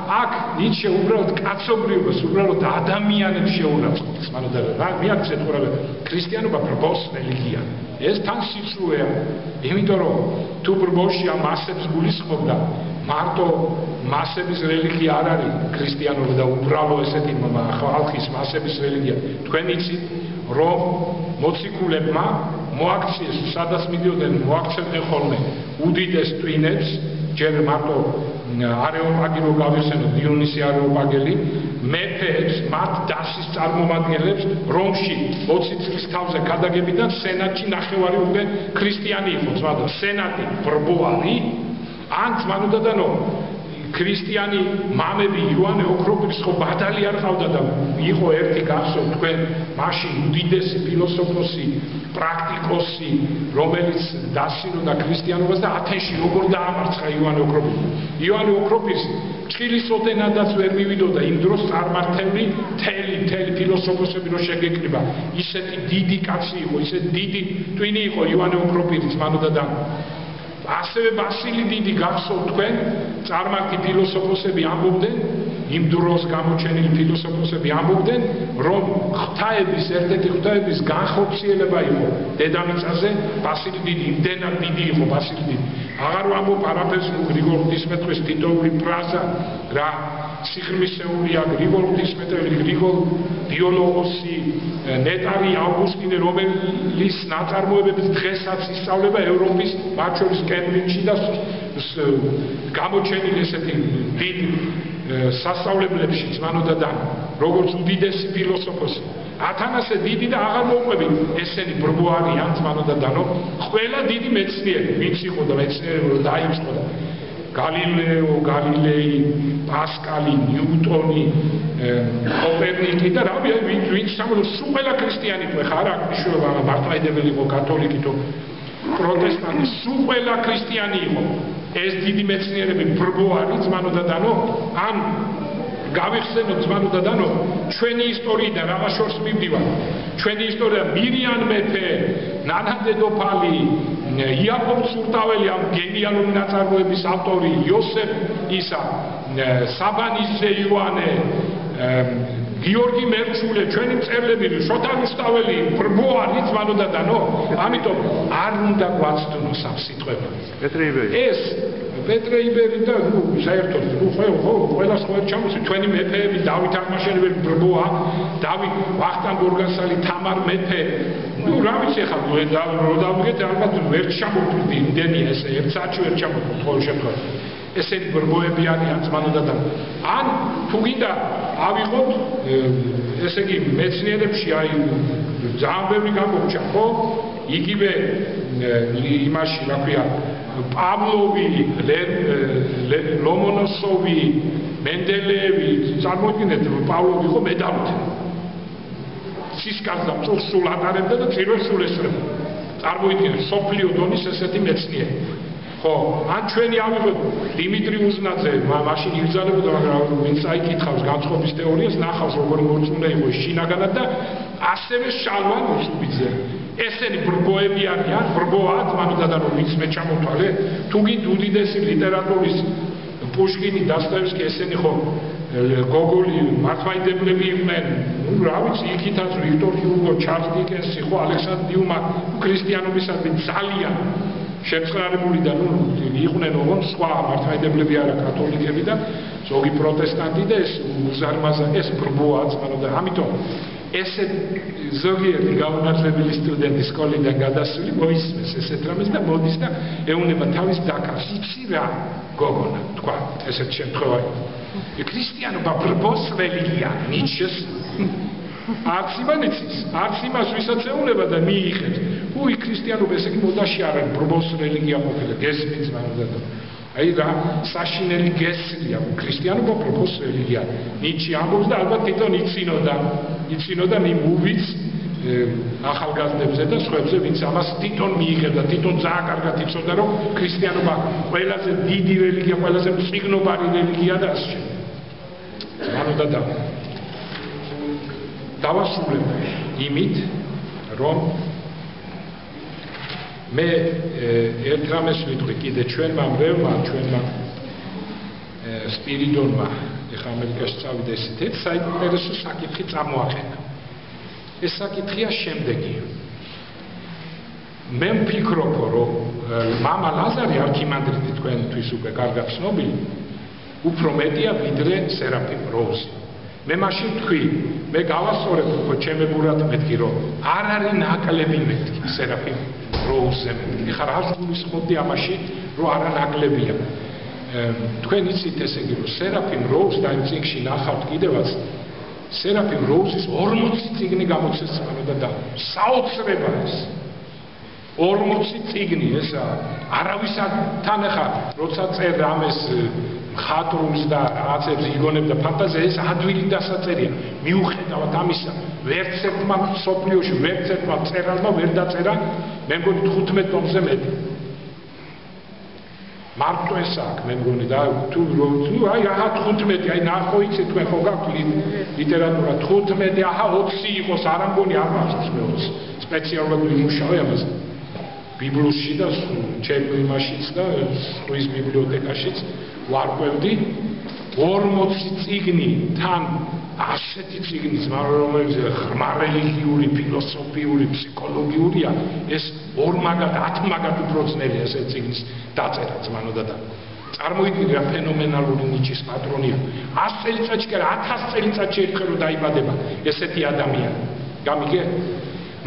აქ ნიჩე უბრალოდ კაცობრიობას, უბრალოდ ადამიანებს შეურაცხყოფს. მანოდა რა მიაქცეთ უბრალოდ ქრისტიანობა ბრბოს რელიგია. ეს თან სიცრუეა, იმიტომ რომ თუ ბრბოში ამ მასებს გულისხმობდა, მარტო მასების რელიგია არ არის ქრისტიანობა და უბრალო ესეთი ხალხის მასების რელიგია. თქვენ იცით, რომ მოციქულებმა მოაქციეს, სადაც მიდიოდნენ, მოაქცევდნენ ხოლმე უდიდეს ტვინებს, ჯერ მარტო არეოპაგი რო გავიხსენოთ, დიონისი არეოპაგელი, მეფეებს, მათ დასის წარმომადგენლებს რომში 20 წლის თავზე ქადაგებიდან სენატში ნახევარი უკვე ქრისტიანი იყო, ზოგადად სენატი ბრბოარი, ან ზმანუდადანო ქრისტიანი მამები იოანე ოქროპირის ხო ბადალი არ ყავდა და იყო ერთი გახსოვთ თქვენ მაშინ უდიდესი ფილოსოფოსი, პრაქტიკოსი, რომელიც დასინოდა ქრისტიანობას და ათენში როგორ დაამარცხა იოანე ოქროპირი. იოანე ოქროპირის ჭილის ოდენადაც ვერ მივიდოდა იმ დროს წარმართული მთელი ფილოსოფოსები რო შეგეკრიბა. ისეთი დიდი კაცი იყო, ისეთი დიდი ტვინი იყო იოანე ოქროპირი ზმანოდა და ასევე ბასილი დიდი გახსოვთ თქვენ წარმართი ფილოსოფოსები ამბობდნენ, იმ დროს გამოჩენილი ფილოსოფოსები ამბობდნენ, რომ ღვთაების ერთ-ერთი ღვთაების განხორციელება იყო დედამიწაზე ბასილი დიდი, იმდენად დიდი იყო ბასილი დიდი. აღარ ვამბობ არაფერს გრიგოლ ღვთისმეტყვის თითოეული ფრაზა რა სიღრმისეულია, გრიგოლ ღვთისმეტყველი, გრიგოლ დიოლოგოსი, ნეტარი ავგუსტინე, რომელიც ნაწარმოებებით დღესაც ისწავლება ევროპის, მათ შორის კემბრიჯში და გამოჩენილი ესეთი დიდ სასწავლებლებში ზმანოდა და როგორც უდიდესი ფილოსოფოსი. ათანასე დიდი და აღარ მოუყვებით ესენი ბრბოარიან ზმანოდა და ყველა დიდი მეცნიერი, ვინც იყო და მეცნიერები რომ დაიწყო და გალილეო, გალილეი, პასკალი, ნიუტონი, კოპერნიკი და რა ვინც სამყაროს სულ ყველა ქრისტიანი იყო, ხარ აქ მნიშვნელობა მართლმადიდებელი იყო, კათოლიკი თუ პროტესტანტი, სულ ყველა ქრისტიანი იყო. ეს დიდი მეცნიერები ბრბოარი ზმანოდა დანო, ამ გავიხსენოთ ზმანოდა დანო, ჩვენი ისტორიიდან რაღაც შორს მივდივარ. ჩვენი ისტორია მირიან მეფე, ნანა დედოფალი, იაკობ ცურტაველი ამ გენიალური ნაწარმოების ავტორი, იოსებ ისა, საბანიზე იოანე, გიორგი მერჩულე, ჩვენი მწერლები, შოთა რუსტაველი, ბრბოარი ზმანოდა დანო, ამიტომ არ უნდა გვაცდნოს ამ სიტყვებას. პეტრე იბერი. ეს პეტრე იბერი და საერთოდ ხო ყველა სხვა ჩამოსი ჩვენი მეფეები, დავით აღმაშენებელი ბრბოა, დავით ვახტანგ გორგასალი, თამარ მეფე, რა ვიცი ხა რო დავიგეთ ალბათ ვერ ჩამოვთვლი იმდენია ესე ერთ საათში ვერ ჩამოვთვლი ყოველ შემთხვევაში. ესენი ბრბოები არიან ზმანოდა და ან თუ გინდა ავიღოთ ესე იგი მეცნიერებში აი ძალიან ბევრი გამორჩა ხო იგივე იმაში რა ქვია პავლოვი, ლომონოსოვი, მენდელეევი, წარმოიდგინეთ რომ პავლოვი ხო მედალით სისკარს და მწურს სულ ატარებდა და წირვებს სულ ესწრებოდა. წარმოიდგინეთ სოფლიო დონის ესეთი მეცნიერი. ხო, ან ჩვენი ავიღოთ დიმიტრი უზნაძე, მაშინ იბრძანებოდა, მაგრამ ვინც აიკითხავს განწყობის თეორიას, ნახავს როგორი მორწმუნე იყო შინაგანად და ასევე შალვა მოცუბიძე. ესენი ბრბოები არიან, ბრბოა თმანოდა და რომ ვინც მე ჩამოთვალე, თუ გინდ უდიდესი ლიტერატურის პუშკინი, დასტოევსკი ესენი ხო გოგოლი მართლმადიდებლები იყვნენ, ну რა ვიცი, იქითაც ვიქტორ ჰიუგო, ჩარლზ დიკენსი, ხო ალექსანდრ დიუმა ქრისტიანობისადმი ძალიან შემწყნარებული და ну იყვნენ ოღონ სხვა მართლმადიდებლები არა კათოლიკები და ზოგი პროტესტანტი და ეს უზარმაზა ეს ბრბოა თმანოდა, ამიტომ ესე ზოგიერთი გაუნათლებელი სტუდენტი სკოლიდან გადასული მოისმენს ესეთ რამეს და მოდის და ეუნება თავის დაკარს. იცი რა გოგონა თქვა ესეთ შემთხვევა. ქრისტიანობა ბრბოს რელიგია ნიჩეს არც იმან იცის, არც იმას ვისაც ეუნება და მიიღებს. უი ქრისტიანობა ესე იგი მოდაში არ არის ბრბოს რელიგია ყოფილა, გესმის მანდა და აი რა საშინელი გესრია ქრისტიანობა ბრბოს რელიგია. ნიჩი ამბობს და ალბათ თვითონ იცინოდა მივუვიც ახალგაზრდებზე და სხვებზე, ვინც ამას თვითონ მიიღებდა, თვითონ ძალიან კარგად იცოდა, რომ ქრისტიანობა ყველაზე დიდი რელიგია, ყველაზე მწიგნობარი რელიგია და ასე. მანოდა და დავასრულებ იმით, რომ მე ერთ რამეს ვიტყვი კიდე ჩვენმა მრევლმა, ჩვენმა სპირიდონმა, ეხლა ამერიკაში წავიდა ესეთ ერთ საინტერესო საკითხი წამოაყენა. ეს საკითხია შემდეგი. მე ვფიქრობ, რომ მამა ლაზარი არქიმანდრიტი თქვენთვის უკვე კარგად ცნობილი, უფრო მეტია ვიდრე სერაფიმ როუზი. მე მაშინ ვთქვი, მე გავასწორებ უკვე ჩემებურად მეთქი, რომ არ არის ნაკლები მეთქი სერაფიმ როუზზე. ეხლა რა გულისხმობდი ამაში, რომ არა ნაკლებია. თქვენ იცით ესე იგი, რომ სერაფიმ როუზ და იმ წიგნში ნახავთ კიდევაც სერაფიმ როუზის 40 წიგნი გამოცეს წამოდა და საოცრება ეს 40 წიგნი ესა არავისთან ახლა როცა წერ ამეს მხატვრულს და რაღაცებს იგონებდა ფანტაზია ეს ადვილი დასაწერია მიუხედავად ამისა ვერც ერთმა სოფლიოში ვერც ერთმა წერალმა ვერ დაწერა მე მგონი 15 ტომზე მეტი მარტო ეს აქ მე მგონი და თუ აი ახლა 15 აი ნახო იცი თქვენ ხო გაქვთ ლიტერატურა 15 ახლა 20 იყოს არ ამგონი არ მახსოვს მე 20 სპეციალურად ვიმუშავე ამაზე ბიბლიოში და ჩემი იმაშიც და სხვის ბიბლიოთეკაშიც ვარკვევდი 40 წიგნი თან ასეთი წიგნიც რომელიც ღრმა რელიგიური, ფილოსოფიური, ფსიქოლოგიურია ეს 2 მაგად 10 მაგად უფრო ძნელია ეს წიგნის დაწერა ძმანოდა და წარმოიდგინე რა ფენომენალური ნიჩის პატრონია 100 წელიწადში კი არა 1000 წელიწადში ერთხელ რომ დაიბადება ესეთი ადამიანი გამიგე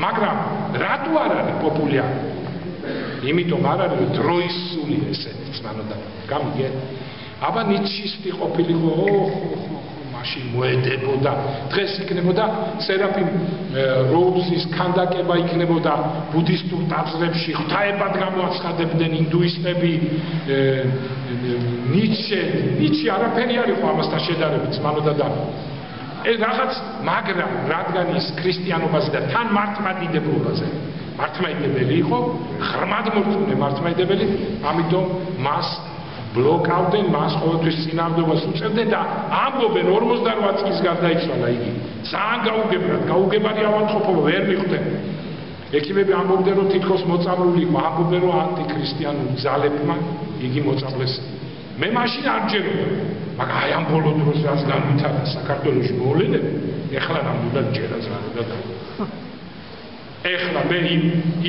მაგრამ რატო არ არის პოპულარი იმიტომ არ არის დროის სული ესეთი ძმანოდა გამიგე აბა ნიჩისტი ყოფილიყო მაშინ მოედებოდა დღეს იქნებოდა სერაფიმ როუზის ქანდაკება იქნებოდა ბუდისტურ ტაძრებში ღვთაებად გამოაცხადებდნენ ინდუისტები ნიჩე არაფერი არ იყო ამასთან შედარებით მანოდა და ეს რაღაც მაგრამ რადგან ის ქრისტიანობაზე და თან მართლმადიდებლობაზე მართლმადიდებელი იყო ღრმად მორწმუნე მართლმადიდებელი ამიტომ მას ბლოკავდნენ მას ყოველთვის წინააღმდეგობას უწევდნენ და ამბობენ 58 წლის გარდაიცვალა იგი ძალიან გაუგებარი ავადმყოფობა ვერ მიხვდნენ ექიმები ამბობდნენ რომ თითქოს მოწამლული იყო ამბობენ რომ ანტიქრისტიანულ ძალებმა იგი მოწამლეს მე მაშინ არ ჯეროდა მაგრამ აი ამ ბოლო დროს რაც განვითარდა საქართველოში მოვლენები ეხლა ნამდვილად ჯერა ზარდა და ეხლა მე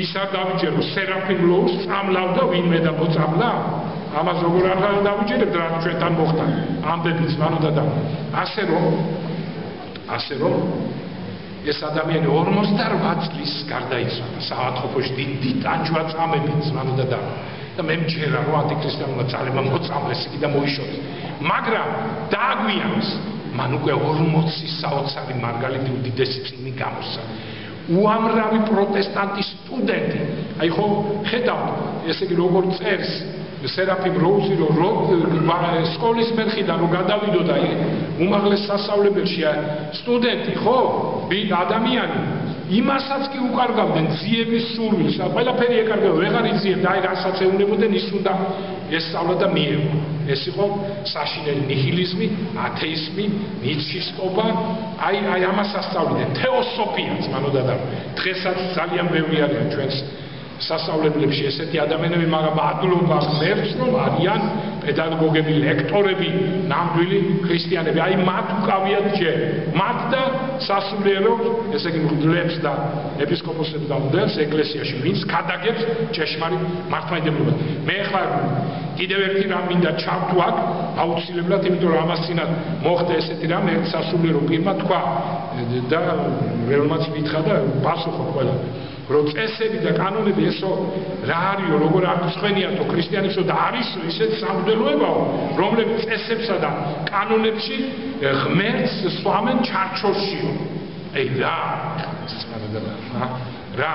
ის არ დავიჯერო სერაფიმ როუზს წამლავდა ვინმე და მოწამლა ამას როგორ არ დავიჯერებთ რა ჩვენთან მოხდა ამდენიც მანოდა და ასე რომ ეს ადამიანი 58 წლის გარდაიცვალა საავადმყოფოში დიდი ტანჯვა წამებით მანოდა და მე მჯერა რომ ანტიქრისტიანულმა ძალებმა მოწამლეს იგი და მოიშორეს მაგრამ დააგვიანოს მან უკვე 40 საოცარი მარგალიტი უდიდესი წიგნი გამოსცა უამრავი პროტესტანტი სტუდენტი აი ხო ხედავთ ესე იგი როგორ წერს სერაფიმ როუზი რომ სკოლის მერხიდან რომ გადავიდოდა უმაღლეს სასწავლებელში სტუდენტი ხო ადამიანი იმასაც კი უკარგავდნენ ძიების სურვილს, ყველაფერი ეკარგავდა, ვეღარ იძიებდა, აი რასაც ეუნებოდნენ, ის უნდა ესწავლა და მიეღო. ეს იყო საშინელი ნიჰილიზმი, ათეიზმი, ნიცშისტობა, აი ამას ასწავლიდნენ, თეოსოფიაც, მანოდა და დღესაც ძალიან ბევრი არიან ჩვენს სასწავლებლებში ესეთი ადამიანები, მაგრამ ადლობა ღმერთს, რომ არიან პედაგოგები, ლექტორები, ნამდვილი ქრისტიანები. აი მათ უკავიათ ჯერ. მათ და სასულიერო, ესე იგი მღვდლებს და ეპისკოპოსებს და მღვდლებს ეკლესიაში, ვინც გადაგებს ჭეშმარიტ მართლმადიდებლობას. მე ხარ კიდევ ერთი რამ მინდა ჩავთო აქ, აუცილებლად, იმიტომ რომ ამას წინათ მოხდა ესეთი რამ, ერთ სასულიერო პირმა თქვა და რომელმაც მითხრა და პასუხო ყველა. რომ წესები და კანონები ესო რა არისო, როგორ აღწვენიათო ქრისტიანებსო და არისო ისეთ სამღვდელოებაო, რომლებიც წესებსა და კანონებში ღმერთს სვამენ ჩარჩოშიო. აი რა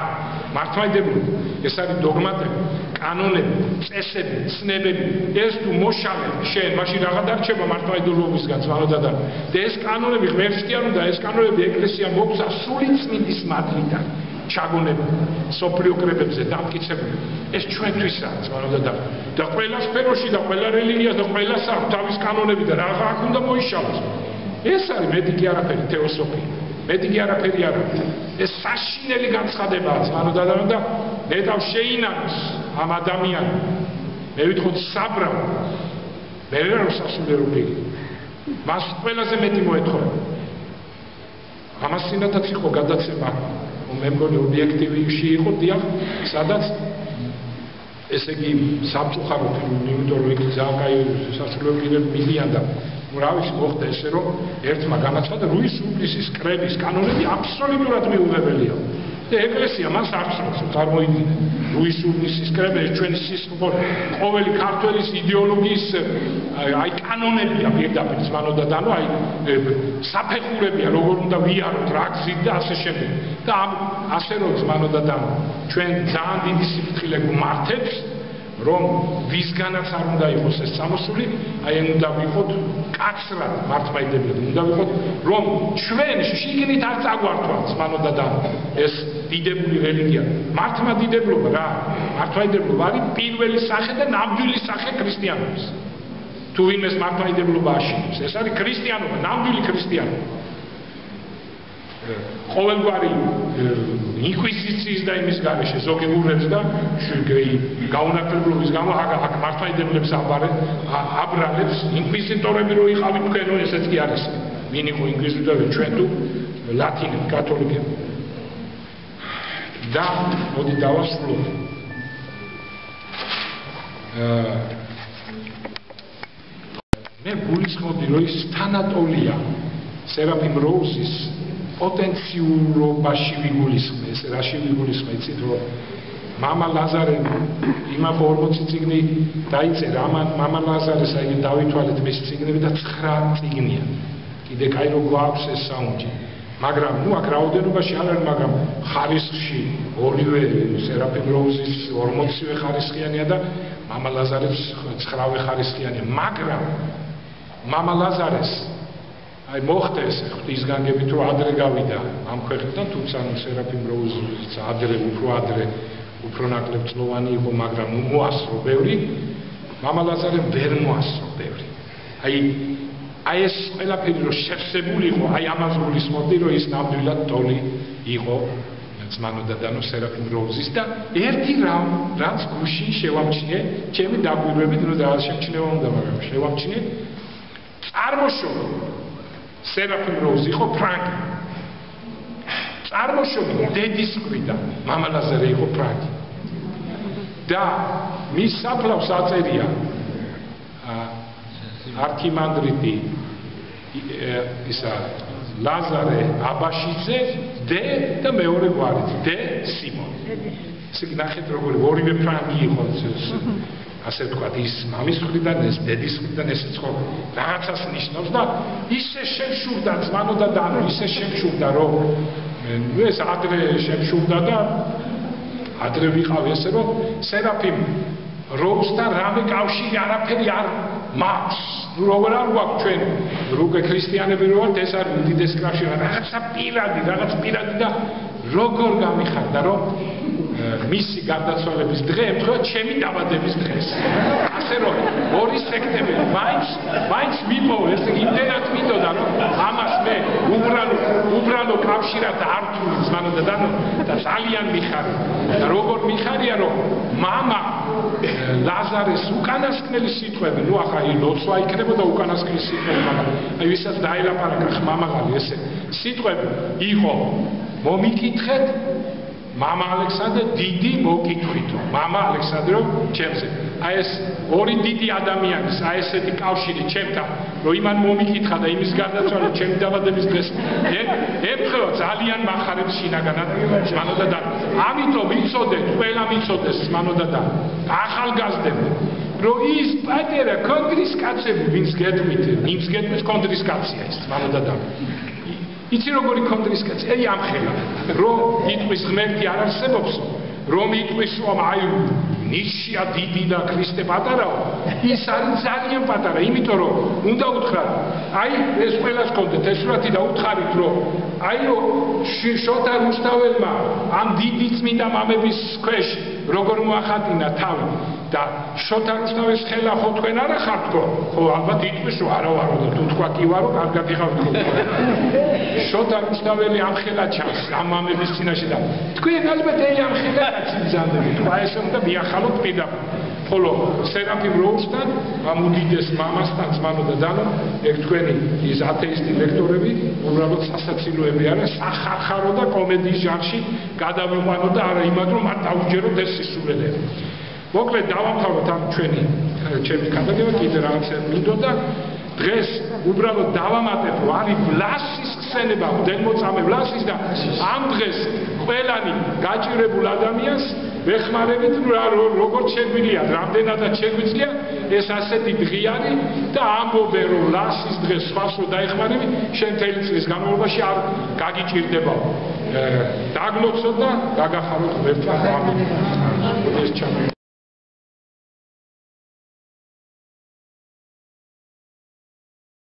მართლმადიდებლობა, ეს არის დოგმატები, კანონები, წესები, ცნებები, ეს თუ მოშალებ შენ, მაშინ რაღა დარჩება მართლმადიდებლობისგან ზვანოდა და ეს კანონები ღმერთს კი არ უნდა, ეს კანონები ეკლესია მოგცა სული წმინდის მადლიდან. ჩაგონება სოფლიო კრებებზე დამტკიცებული ეს ჩვენთვისაა ზვანოდა და ყველა სფეროში და ყველა რელიგიას და ყველას აქვს თავის კანონები და რაღა აქ უნდა მოიშალოს ეს არის მეტი კი არაფერი თეოსოფია მეტი კი არაფერი არ არის ეს საშინელი განცხადებაა ზვანოდა და მეტავ შეინანოს ამ ადამიანს მე ვიტყოდ საბრალ მე ვერ სასულიერო პირი მას ყველაზე მეტი მოეთხოვა ამას წინათაც იყო გადაცემა მე მგონი ობიექტივში იყო დიახ სადაც ესე იგი სამწუხაროდ იმიტომ რომ იქ ძალიან კაი სასულიერო პირები მიდიან და რა ვიცი მოხდა ესე რომ ერთმა განაცხადა რუის უბლისის კრების კანონები აბსოლუტურად მიუღებელია და ეკლესია მას აღწევს წარმოიდგინე რუის უბლისის კრები ჩვენი სისხლო ყოველი ქართველის იდეოლოგიის აი კანონებია პირდაპირ ზვანოდა და აი საფეხურებია როგორ უნდა ვიაროთ რა გზით და ასე შემდეგ და ასე რომ ზვანოდა და ჩვენ ძალიან დიდი სიფრთხილე გვმართებს რომ ვისგანაც არ უნდა იყოს ეს წამოსული, აი უნდა ვიყოთ კაცრად მართლმადიდებლები, უნდა ვიყოთ რომ ჩვენ შიგნით არ წაგვართვათ ზვანოდა და ეს დიდებული რელიგია. მართლმადიდებლობა რა? მართლმადიდებლობა არის პირველი სახე და ნამდვილი სახე ქრისტიანობის. თუ ვინმეს მართლმადიდებლობა აშენებს, ეს არის ქრისტიანობა, ნამდვილი ქრისტიანობა. ყოველგვარი ინკვიზიციის და იმის გარეშე ზოგი ურებს და გაუნათლებლობის გამო აქ მართლმადიდებლებს აბრალებს ინკვიზიტორები რო იყავით თქვენო ესეც კი არის ვინ იყო ინკვიზიტორები ჩვენ თუ ლათინები კათოლიკები და მოდი დავასრულოთ მე გულისხმობდი რომ ის თანატოლია სერაფიმ როუზის პოტენციურობაში ვიგულისხმე, ეს რაში ვიგულისხმე, იცით რომ მამა ლაზარემ იმახო 40 წიგნი დაიწერა, მამა ლაზარეს აი დავითვალეთ მის წიგნები და 9 წიგნია. კიდე კაი რო გვაქვს ეს საუნჯი. მაგრამ ნუ აქ რაოდენობაში არ არის, მაგრამ ხარისხში ორივე სერაფიმ როუზის 40-ვე ხარისხიანია და მამა ლაზარეს 9-ვე ხარისხიანია. მაგრამ მამა ლაზარეს აი მოხდა ეს ღვთისგანგებით რომ ადრე გავიდა ამ ქვეყნიდან თუმცა სერაფიმ როუზიც ადრე უფრო ნაკლებ წლოვანი იყო მაგრამ მოასრო ბევრი მამა ლაზარემ ვერ მოასრო ბევრი აი ეს ყველაფერი რომ შევსებული იყო აი ამას გულისხმობდი რომ ის ნამდვილად ტოლი იყო ზმანოდა და სერაფიმ როუზის და ერთი რაც გუშინ შევამჩნიე ჩემი დაგვირვებით რომ და შემჩნევა უნდა მაგრამ შევამჩნიე წარმოშობა სერაფიმ როუზი იყო ფრანკი. წარმოშობა დედის მხრიდან მამა ლაზარე იყო ფრანკი. და მის საფლავს აწერია არქიმანდრიტი ისა ლაზარე აბაშიძე დე და მეორე გვარით დე სიმონი. ესე იგი ნახეთ როგორი ორივე ფრანკი იყო ასე ვთქვათ, ის მამის მხრიდან, ეს დედის მხრიდან ესეც ხო რაღაცას ნიშნავს და ისე შემშურდა ზვანოდა და ისე შემშურდა რომ ეს ადრე შემშურდა და ადრე ვიყავ ესე რომ სერაფიმ როუზთან რამე კავშირი არაფერი არ მაქვს. ნუ როგორ არ გვაქვს ჩვენ უკვე ქრისტიანები რო ვართ ეს არის უდიდესი კავშირი რაღაცა პირადი და როგორ გამიხარდა რომ მისი გარდაცვალების დღე ემთხვევა ჩემი დაბადების დღეს. ასე რომ ორი სექტემბერი მაინც ვიპოვ ეს იმდენად მინდოდა რომ ამას მე უბრალო კავშირად არ თვლი ზმანოდა და ძალიან მიხარია. და როგორ მიხარია რომ მამა ლაზარეს უკანასკნელი სიტყვები, ნუ ახლა ლოცვა იქნებოდა უკანასკნელი სიტყვები, მაგრამ აი ვისაც დაელაპარაკა ხმამაღალი ესე სიტყვები იყო მომიკითხეთ მამა ალექსანდრე დიდი მოკითხვითო მამა ალექსანდრო ჩემზე აი ეს ორი დიდი ადამიანის აი ესეთი კავშირი ჩემთან რომ იმან მომიკითხა და იმის გარდაცვალა ჩემი დაბადების დღეს ემთხვევა ძალიან მახარებს შინაგანად მანოდა და ამიტომ იცოდეთ ყველა მიცოდეს მანოდა და ახალგაზრდები რომ ის პატარა კონტრისკაცები ვინც გეტყვით კონტრისკაცია ის მანოდა და იცი როგორი კონტრისკაცია აი ამხელა რომ იტყვის ღმერთი არ არსებობს რომ იტყვის რომ აი ნიშია დიდი და ქრისტე პატარაო ის არის ძალიან პატარა იმიტომ რომ უნდა უთხრათ აი ეს ყველას გქონდეთ ეს სურათი და უთხარით რომ აი შოთა რუსთაველმა ამ დიდი წმინდა მამების ქვეშ როგორ მოახატინა თავი და შოთა რუსთაველის ხელა ხო თქვენ არა ხართ ხო ალბათ იტყვის რომ არა ვარო და თუ თქვა კი ვარო კარგად იღავთ ხო შოთა რუსთაველი ამ ხელა ჩანს ამ მამების წინაშე და თქვენ ალბათ აი ამ ხელა გაცინძანებით ხო ეს უნდა მიახალოთ პირდაპირ ხოლო სერაფიმ როუსთან ამ უდიდეს მამასთან ზმანოდა დანო ეგ თქვენი ის ათეისტი ლექტორები უბრალოდ სასაცილოები არა სახარხარო და კომედიის ჟანრში გადავიყვანო და არა იმად რომ არ დაუჯეროთ ეს სისულელები მოკლედ დავამთავროთ ამ ჩემი გადაგება კიდე რაღაცა მინდოდა დღეს უბრალოდ დავამატებ ვარი ვლასის ხსენება მდელმოწამე ვლასის და ამ დღეს ყველანი გაჭირებულ ადამიანს ვეხმარებით როგორც შეგვიძლია რამდენადაც შეგვიძლია ეს ასეთი დღე არის და ამბობე რომ ვლასის დღეს სხვას რო დაეხმარები შენ მთელი წლის განმავლობაში არ გაგიჭირდებაო დაგლოცო და გაგახაროთ ღმერთთან ამინ ეს ჩამო